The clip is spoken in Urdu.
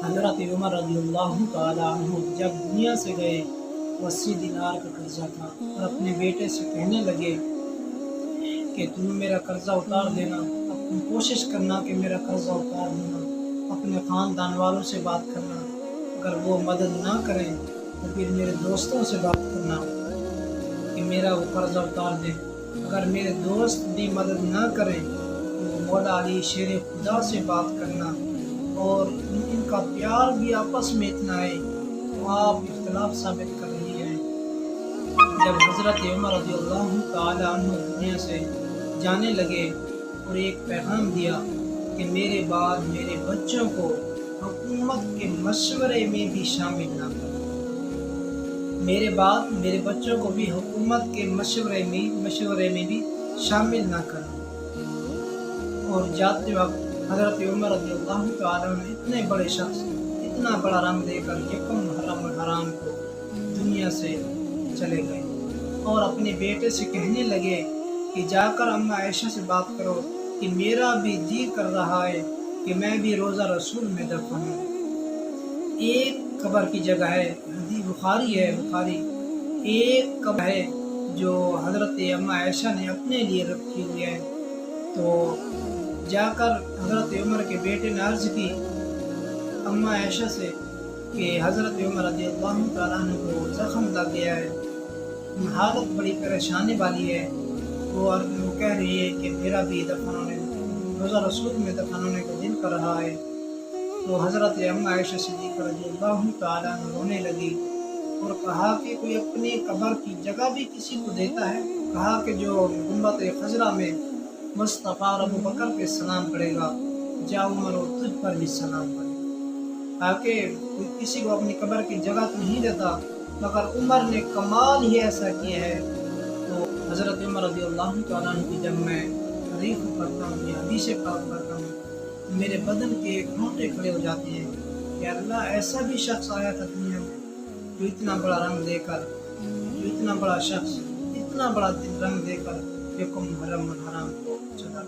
حضرت عمر رضی اللہ تعالیٰ عنہ جب دنیا سے گئے تو 80 دینار کا قرضہ تھا اور اپنے بیٹے سے کہنے لگے کہ تم میرا قرضہ اتار دینا، تم کوشش کرنا کہ میرا قرضہ اتار دینا، اپنے خاندان والوں سے بات کرنا، اگر وہ مدد نہ کریں تو پھر میرے دوستوں سے بات کرنا کہ میرا وہ قرضہ اتار دیں، اگر میرے دوست بھی مدد نہ کریں تو مولا علی شیر خدا سے بات کرنا، اور ان کا پیار بھی آپس میں اتنا ہے تو آپ اختلاف ثابت کر رہی ہیں۔ جب حضرت عمر رضی اللہ تعالیٰ عنہ دنیا سے جانے لگے اور ایک پیغام دیا کہ میرے بعد میرے بچوں کو حکومت کے مشورے میں بھی شامل نہ کریں، میرے بعد میرے بچوں کو بھی حکومت کے مشورے میں بھی شامل نہ کریں۔ اور جاتے وقت حضرت عمر رضی اللہ تعالیٰ عنہ اتنے بڑے شخص اتنا بڑا رنگ دے کر یکم محرم الحرام کو دنیا سے چلے گئے اور اپنے بیٹے سے کہنے لگے کہ جا کر اماں عائشہ سے بات کرو کہ میرا بھی جی کر رہا ہے کہ میں بھی روزہ رسول میں دفن ہوں۔ ایک قبر کی جگہ ہے، حدیث بخاری ایک قبر ہے جو حضرت اماں عائشہ نے اپنے لیے رکھی ہوئی ہے، تو جا کر حضرت عمر کے بیٹے نے عرض کی اماں عائشہ سے کہ حضرت عمر رضی اللہ تعالیٰ عنہ کو زخم لگ گیا ہے، حالت بڑی پریشانی والی ہے، وہ کہہ رہی ہے کہ میرا بھی دفن ہونے روزہ رسول میں دفن ہونے کا دل کر رہا ہے۔ تو حضرت اماں عائشہ صدیقہ رضی اللہ تعالیٰ عنہ رونے لگی اور کہا کہ کوئی اپنی قبر کی جگہ بھی کسی کو دیتا ہے؟ کہا کہ جو گنبد خضرا میں مصطفیٰ اور ابو بکر پہ سلام پڑے گا، جا عمر و تجھ پر بھی سلام پڑے گا، تاکہ کوئی کسی کو اپنی قبر کی جگہ تو نہیں دیتا، مگر عمر نے کمال ہی ایسا کیا ہے۔ تو حضرت عمر رضی اللہ تعالیٰ عنہ کی جب میں تاریخ پڑھتا ہوں یا حدیث پاک پڑھتا ہوں تو میرے بدن کے رونگٹے کھڑے ہو جاتے ہیں کہ اللہ ایسا بھی شخص آیا تھا دنیا میں جو اتنا بڑا رنگ دے کر، جو اتنا بڑا شخص اتنا بڑا رنگ دے کر یکم محرم الحرام کو چلا۔